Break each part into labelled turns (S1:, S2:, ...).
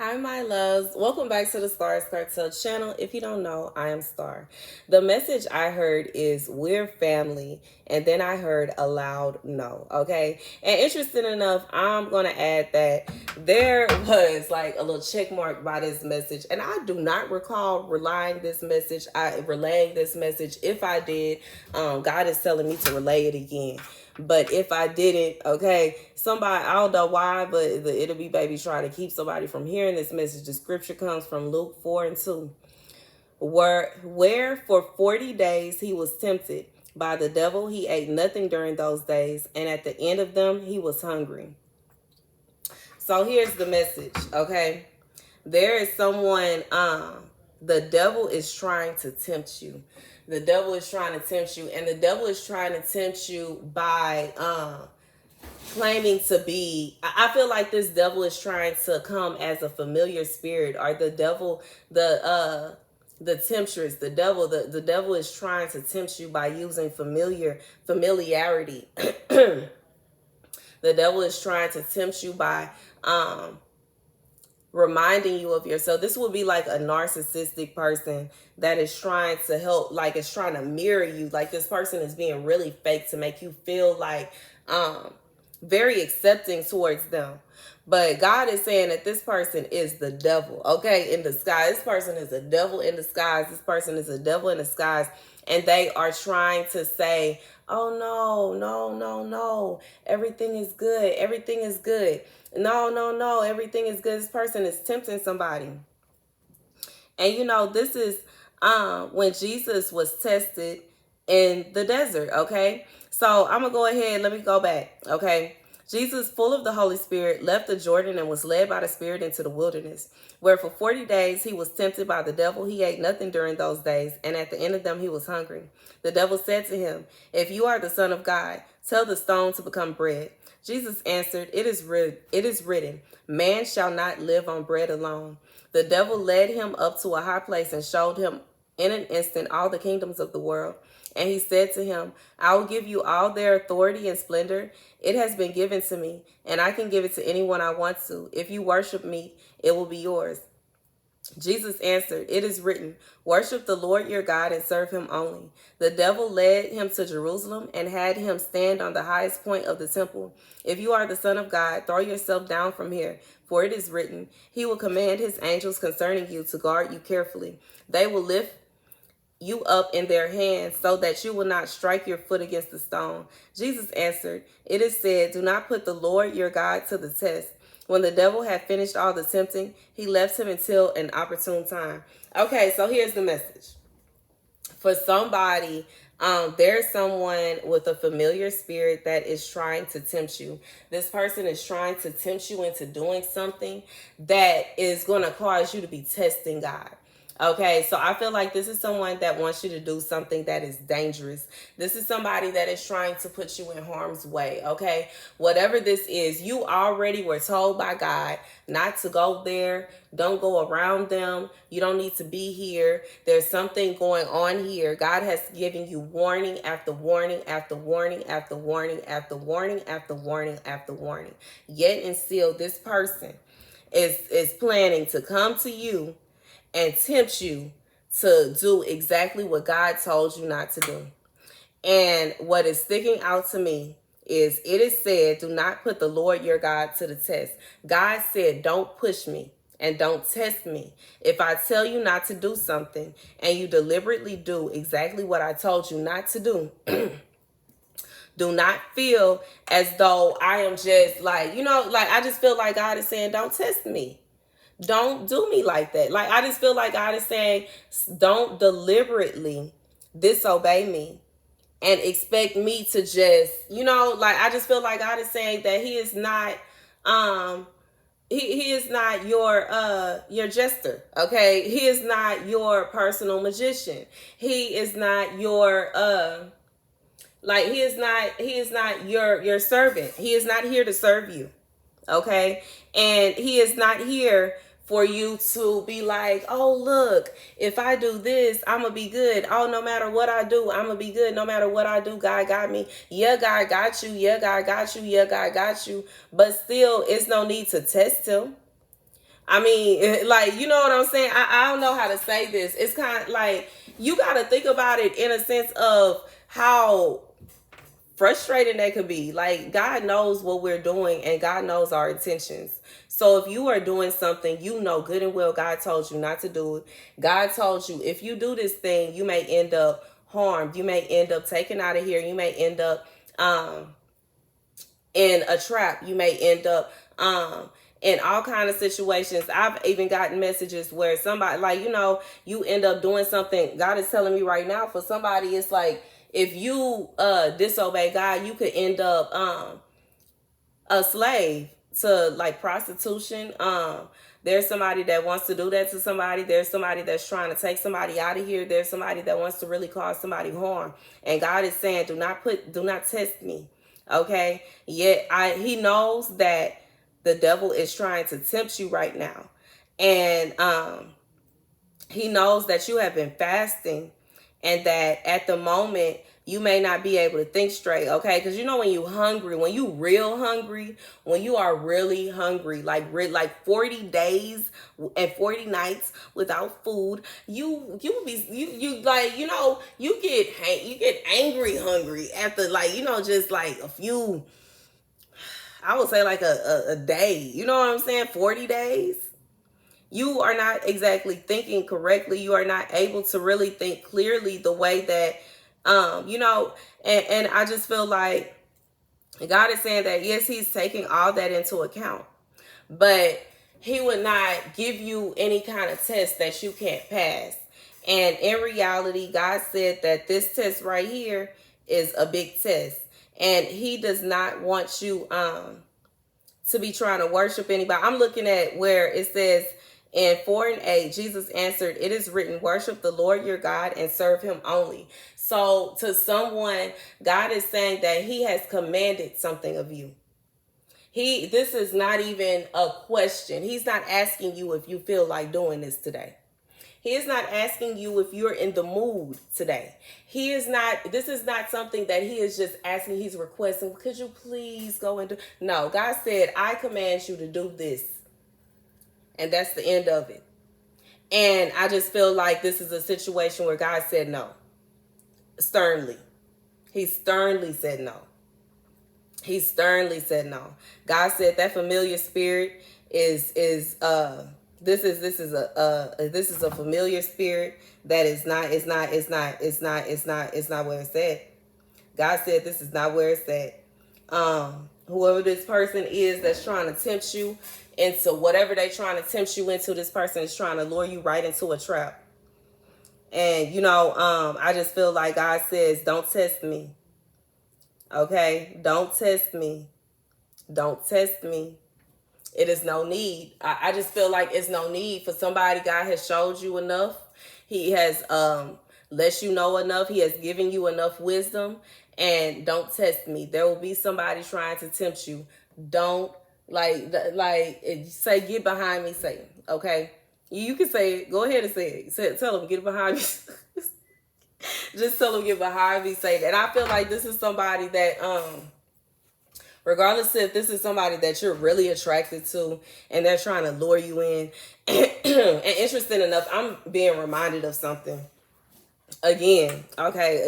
S1: Hi, my loves. Welcome back to the Starscartel channel. If you don't know, I am Star. The message I heard is we're family, and then I heard a loud no, okay? And interesting enough, I'm going to add that there was like a little check mark by this message, and I do not recall relaying this message. If I did, God is telling me to relay it again. But if I didn't, okay, somebody, I don't know why, but it'll be baby trying to keep somebody from hearing this message. The scripture comes from Luke 4:2, where for 40 days he was tempted by the devil. He ate nothing during those days, and at the end of them, he was hungry. So here's the message, okay? There is someone, the devil is trying to tempt you. The devil is trying to tempt you, and the devil is trying to tempt you by claiming to be. I feel like this devil is trying to come as a familiar spirit, or the devil, the temptress, the devil is trying to tempt you by using familiarity. The devil is trying to tempt you by reminding you of yourself. This would be like a narcissistic person that is trying to help, like it's trying to mirror you. Like this person is being really fake to make you feel like very accepting towards them. But God is saying that this person is the devil, okay, in disguise. This person is a devil in disguise. This person is a devil in disguise. And they are trying to say, oh, no. Everything is good. Everything is good. No. Everything is good. This person is tempting somebody. And you know, this is when Jesus was tested in the desert, okay? So I'm going to go ahead. Let me go back, okay? Jesus, full of the Holy Spirit, left the Jordan and was led by the Spirit into the wilderness, where for 40 days he was tempted by the devil. He ate nothing during those days, and at the end of them he was hungry. The devil said to him, if you are the Son of God, tell the stone to become bread. Jesus answered, it is written, man shall not live on bread alone. The devil led him up to a high place and showed him in an instant all the kingdoms of the world. And he said to him, I will give you all their authority and splendor. It has been given to me, and I can give it to anyone I want to. If you worship me, it will be yours. Jesus answered, it is written, worship the Lord your God and serve him only. The devil led him to Jerusalem and had him stand on the highest point of the temple. If you are the Son of God, throw yourself down from here, for it is written, he will command his angels concerning you to guard you carefully. They will lift you up in their hands so that you will not strike your foot against the stone. Jesus answered, it is said, do not put the Lord your God to the test. When the devil had finished all the tempting, he left him until an opportune time. Okay, so here's the message. For somebody, there's someone with a familiar spirit that is trying to tempt you. This person is trying to tempt you into doing something that is going to cause you to be testing God. Okay, so I feel like this is someone that wants you to do something that is dangerous. This is somebody that is trying to put you in harm's way, okay? Whatever this is, you already were told by God not to go there. Don't go around them. You don't need to be here. There's something going on here. God has given you warning after warning after warning after warning after warning after warning after warning. Yet and still, this person is planning to come to you and tempt you to do exactly what God told you not to do. And what is sticking out to me is it is said, do not put the Lord your God to the test. God said, don't push me and don't test me. If I tell you not to do something and you deliberately do exactly what I told you not to do, do not feel as though I am just like, I just feel like God is saying, don't test me. Don't do me like that. Like, I just feel like God is saying, don't deliberately disobey me and expect me to just, I just feel like God is saying that he is not, he is not your jester, okay? He is not your personal magician. He is not your, he is not your servant. He is not here to serve you. Okay. And he is not here for you to be like, oh, look, if I do this, I'm going to be good. Oh, no matter what I do, I'm going to be good. No matter what I do, God got me. Yeah, God got you. Yeah, God got you. Yeah, God got you. But still, it's no need to test him. I mean, like, you know what I'm saying? I don't know how to say this. It's kind of like, you got to think about it in a sense of how frustrating that could be. Like, God knows what we're doing and God knows our intentions. So if you are doing something, you know good and well God told you not to do it. God told you if you do this thing, you may end up harmed. You may end up taken out of here. You may end up in a trap. You may end up in all kind of situations. I've even gotten messages where somebody, like, you know, you end up doing something. God is telling me right now, for somebody, it's like, if you disobey God, you could end up a slave to like prostitution. There's somebody that wants to do that to somebody. There's somebody that's trying to take somebody out of here. There's somebody that wants to really cause somebody harm. And God is saying, do not test me. Okay. Yet he knows that the devil is trying to tempt you right now. And he knows that you have been fasting and that at the moment you may not be able to think straight, okay? Because you know when you hungry, when you real hungry, when you are really hungry, like 40 days and 40 nights without food, you like, you know, you get angry hungry after, like, you know, just like a few, I would say like a day, you know what I'm saying? 40 days. You are not exactly thinking correctly. You are not able to really think clearly the way that, you know, and I just feel like God is saying that, yes, he's taking all that into account, but he would not give you any kind of test that you can't pass. And in reality, God said that this test right here is a big test, and he does not want you, to be trying to worship anybody. I'm looking at where it says, in 4 and 8, Jesus answered, "It is written, worship the Lord your God and serve him only." So to someone, God is saying that he has commanded something of you. This is not even a question. He's not asking you if you feel like doing this today. He is not asking you if you're in the mood today. This is not something that he is just asking, he's requesting, could you please go and do? No, God said, I command you to do this. And that's the end of it. And I just feel like this is a situation where God said no. Sternly. He sternly said no. He sternly said no. God said that familiar spirit is a familiar spirit that is not where it's at. God said this is not where it's at. Whoever this person is that's trying to tempt you into whatever they're trying to tempt you into, this person is trying to lure you right into a trap. And you know, I just feel like God says, don't test me. Okay? Don't test me. Don't test me. It is no need. I just feel like it's no need for somebody. God has showed you enough. He has let you know enough. He has given you enough wisdom. And don't test me. There will be somebody trying to tempt you. Don't say, get behind me, Satan. Okay? You can say it. Go ahead and say it. Tell them, get behind me. Just tell them, get behind me, Satan. And I feel like this is somebody that regardless if this is somebody that you're really attracted to and they're trying to lure you in. And interesting enough, I'm being reminded of something. Again, okay,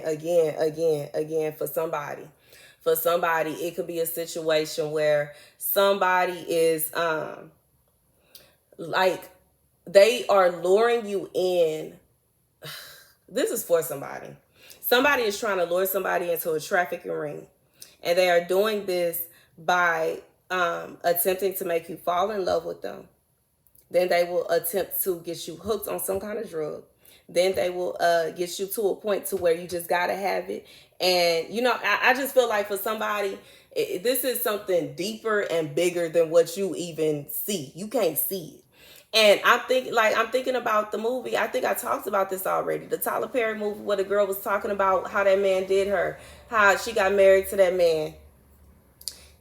S1: again, for somebody. For somebody, it could be a situation where somebody is like they are luring you in. This is for somebody. Somebody is trying to lure somebody into a trafficking ring. And they are doing this by attempting to make you fall in love with them. Then they will attempt to get you hooked on some kind of drug. Then they will get you to a point to where you just got to have it. And, you know, I just feel like for somebody, this is something deeper and bigger than what you even see. You can't see it. And I'm thinking about the movie. I think I talked about this already. The Tyler Perry movie where the girl was talking about how that man did her, how she got married to that man.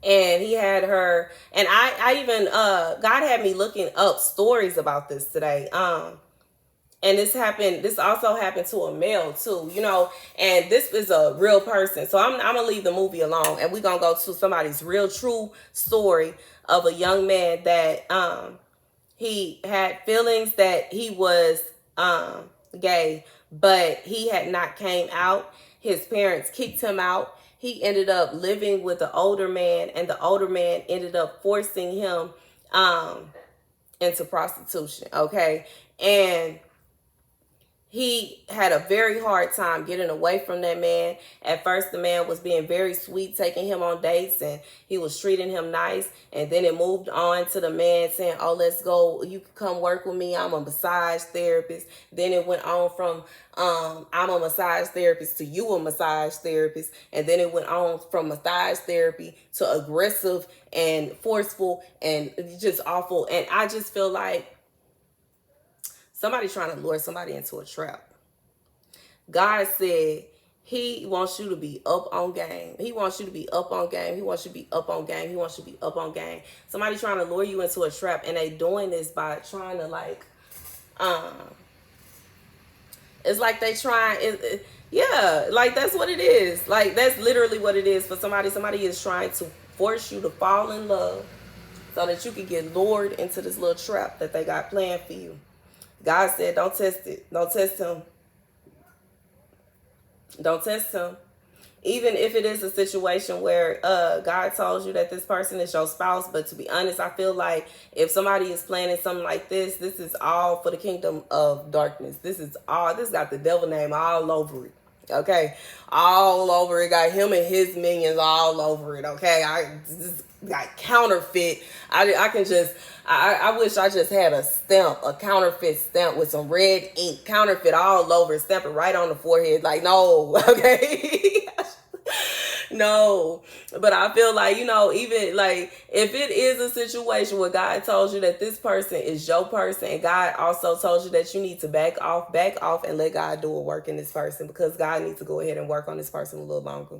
S1: And he had her, and I even, God had me looking up stories about this today. And this also happened to a male too, you know, and this is a real person. So I'm going to leave the movie alone and we're going to go to somebody's real true story of a young man that, he had feelings that he was gay, but he had not came out. His parents kicked him out. He ended up living with the older man, and the older man ended up forcing him into prostitution. Okay. And he had a very hard time getting away from that man. At first, the man was being very sweet, taking him on dates, and he was treating him nice. And then it moved on to the man saying, oh, let's go. You can come work with me. I'm a massage therapist. Then it went on from I'm a massage therapist to you a massage therapist. And then it went on from massage therapy to aggressive and forceful and just awful. And I just feel like somebody trying to lure somebody into a trap. God said he wants you to be up on game. He wants you to be up on game. He wants you to be up on game. He wants you to be up on game. Somebody trying to lure you into a trap, and they doing this by trying to it's like they trying, yeah, like that's what it is. Like that's literally what it is for somebody. Somebody is trying to force you to fall in love so that you can get lured into this little trap that they got planned for you. God said, don't test it. Don't test him. Don't test him. Even if it is a situation where God told you that this person is your spouse, but to be honest, I feel like if somebody is planning something like this is all for the kingdom of darkness. This got the devil name all over it. Okay, all over it. Got him and his minions all over it. Okay, this got counterfeit. I wish I just had a counterfeit stamp with some red ink, counterfeit all over, stamp it right on the forehead. Like, no, okay. No, but I feel like, even like if it is a situation where God told you that this person is your person, and God also told you that you need to back off and let God do a work in this person, because God needs to go ahead and work on this person a little longer,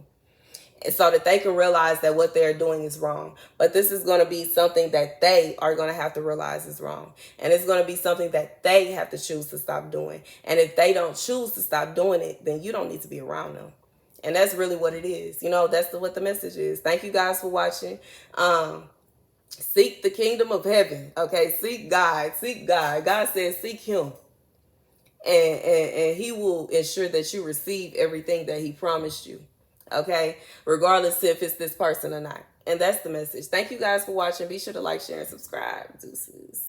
S1: so that they can realize that what they're doing is wrong. But this is going to be something that they are going to have to realize is wrong. And it's going to be something that they have to choose to stop doing. And if they don't choose to stop doing it, then you don't need to be around them. And that's really what it is. That's what the message is. Thank you guys for watching. Seek the kingdom of heaven. Okay, seek God. Seek God. God says seek him. And he will ensure that you receive everything that he promised you. Okay, regardless if it's this person or not. And that's the message. Thank you guys for watching. Be sure to like, share, and subscribe. Deuces.